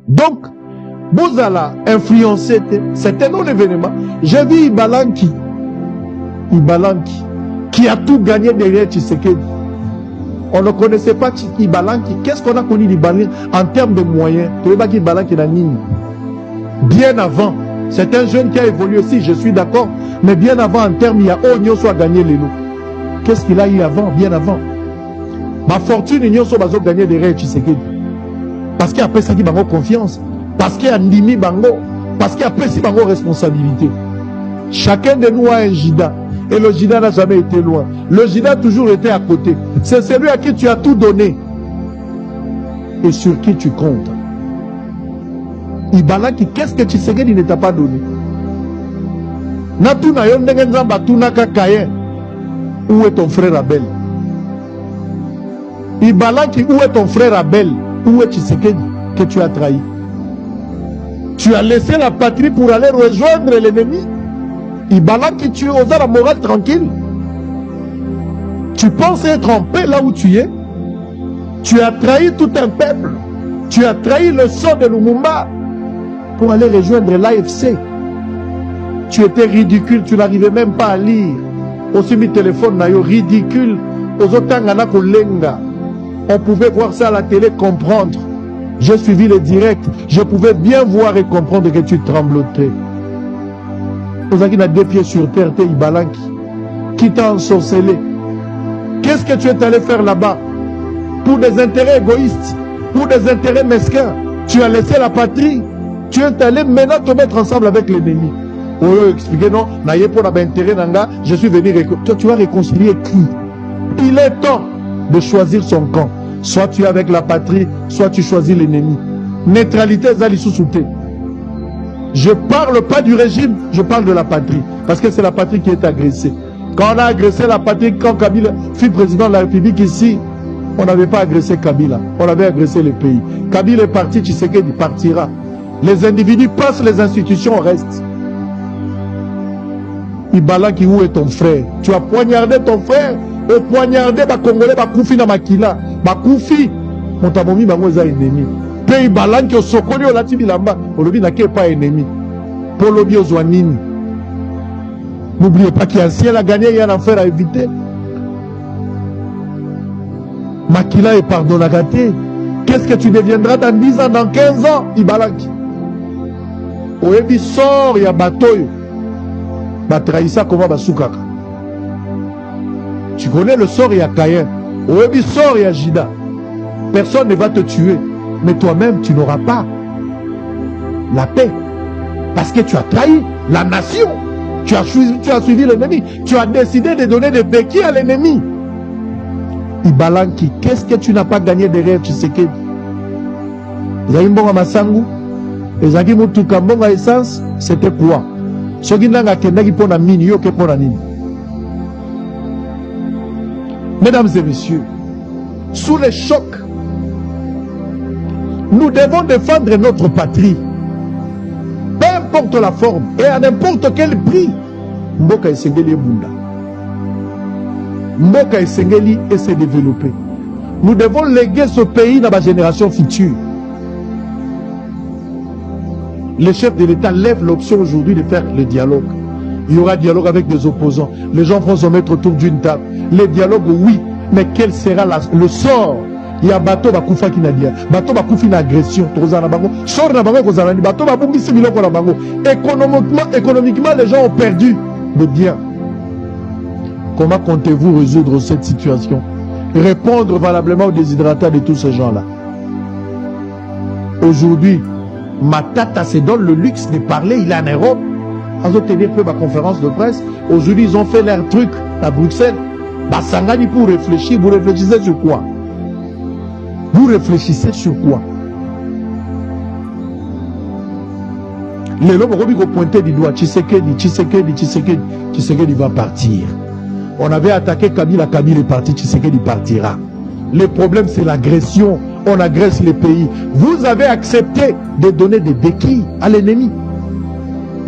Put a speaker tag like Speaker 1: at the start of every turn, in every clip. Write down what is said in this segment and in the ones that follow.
Speaker 1: Donc, Bozala influencé, c'est un autre événement. J'ai vu Ibalanki, qui a tout gagné derrière Tshisekedi. On ne connaissait pas Ibalanki. Qu'est-ce qu'on a connu d'Ibalanki en termes de moyens? Bien avant, c'est un jeune qui a évolué aussi, je suis d'accord. Mais bien avant, en termes, il y a Onyo soit gagné les lots. Qu'est-ce qu'il a eu avant, bien avant? Ma fortune, Onyo soit gagné derrière Tshisekedi. Parce qu'après ça, il a confiance. Parce qu'il y a Ndimi Bango. Parce qu'il y a Pessi Bango responsabilité. Chacun de nous a un Jida. Et le Jida n'a jamais été loin. Le Jida a toujours été à côté. C'est celui à qui tu as tout donné. Et sur qui tu comptes. Ibalaki, qu'est-ce que Tshisekedi ne t'a pas donné? Où est ton frère Abel? Ibalaki, où est ton frère Abel? Où est Tshisekedi que tu as trahi? Tu as laissé la patrie pour aller rejoindre l'ennemi. Ibalaki, tu oses la morale tranquille. Tu penses être en paix là où tu es. Tu as trahi tout un peuple. Tu as trahi le sang de Lumumba pour aller rejoindre l'AFC. Tu étais ridicule, tu n'arrivais même pas à lire. Aussi mis téléphone nayo ridicule. On pouvait voir ça à la télé, comprendre. J'ai suivi le direct. Je pouvais bien voir et comprendre que tu tremblotais. Vous avez deux pieds sur terre, t'es Ibalanki, qui t'a ensorcelé. Qu'est-ce que tu es allé faire là-bas? Pour des intérêts égoïstes, pour des intérêts mesquins. Tu as laissé la patrie. Tu es allé maintenant te mettre ensemble avec l'ennemi. Pour expliquer non, je suis venu. Toi, tu vas réconcilier qui? Il est temps de choisir son camp. Soit tu es avec la patrie, soit tu choisis l'ennemi. Neutralité, Zali-Sous-Souté. Je ne parle pas du régime, je parle de la patrie. Parce que c'est la patrie qui est agressée. Quand on a agressé la patrie, quand Kabila fut président de la République ici, on n'avait pas agressé Kabila. On avait agressé le pays. Kabila est parti, Tshisekedi partira. Les individus passent, les institutions restent. Ibalaki, où est ton frère? Tu as poignardé ton frère. Et poignardé, Congolais, Koufi na Makila. Koufi, mon tamomi, Bangoza ennemi. Pays Balanki, au Sokoli, au Latibilamba. Olobi n'a pas ennemi. Pour l'obi aux Zouanini. N'oubliez pas qu'il y a un ciel à gagner, il y a un enfer à éviter. Makila est pardonnagaté. Qu'est-ce que tu deviendras dans 10 ans, dans 15 ans, Ibalaki? Oebi sort, il y a Batoyo. Batraïsa, comment Basukaka? Tu connais le sort, il y a Caïn. Oebi sort, il y a Jida. Personne ne va te tuer. Mais toi-même, tu n'auras pas la paix. Parce que tu as trahi la nation. Tu as suivi l'ennemi. Tu as décidé de donner des béquilles à l'ennemi. Ibalanki, qu'est-ce que tu n'as pas gagné derrière Tshisekedi? Zaïmbonga Masangu, Ezaki Mutukambonga essence, c'était quoi? Mesdames et messieurs, sous les chocs, nous devons défendre notre patrie. Peu importe la forme et à n'importe quel prix. Mboka Esengeli Bunda. Mboka Esengeli et se développer. Nous devons léguer ce pays dans la génération future. Le chef de l'État lève l'option aujourd'hui de faire le dialogue. Il y aura dialogue avec des opposants. Les gens vont se mettre autour d'une table. Les dialogues, oui, mais quel sera le sort? Il y a bateau bakufa qui n'a dit, bateau bakufi na agression, sort na bango kozalani, bateau babungisi biloko na bango. Économiquement, les gens ont perdu de biens. Comment comptez-vous résoudre cette situation? Répondre valablement aux déshydratats de tous ces gens-là. Aujourd'hui, Matata se donne le luxe de parler, il est en Europe. Ils ont tenu peu ma conférence de presse. Aujourd'hui, ils ont fait leur truc à Bruxelles. Basangani pour réfléchir. Vous réfléchissez sur quoi? Vous réfléchissez sur quoi? Les lobes ont pointé du doigt. Tshisekedi va partir. On avait attaqué Kabila, Kabila est parti, Tshisekedi partira. Le problème, c'est l'agression. On agresse les pays. Vous avez accepté de donner des béquilles à l'ennemi.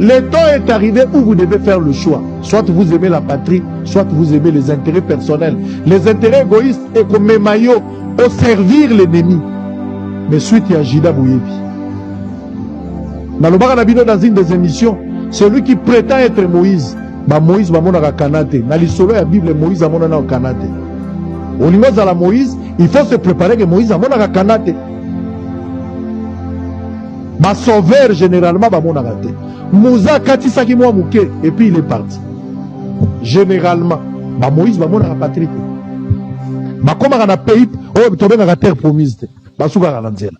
Speaker 1: Le temps est arrivé où vous devez faire le choix. Soit vous aimez la patrie, soit vous aimez les intérêts personnels. Les intérêts égoïstes et comme maillot au servir l'ennemi. Mais suite il y a Jida Bouyebi. Nalobaka na bino dans une des émissions, celui qui prétend être Moïse, ba Moïse ba mona kanate. Na lisolo ya Bible Moïse amona na kanate. Olingo za la Moïse, il faut se préparer que Moïse amona kanate. Ba sauveur généralement ba mona kate. Mouza katisa ki mwa muke et puis il est parti. Généralement, ba Moïse ba mona Patrick. Ba koma na pays, oh tobenga terre promise. Ba suka na nzela.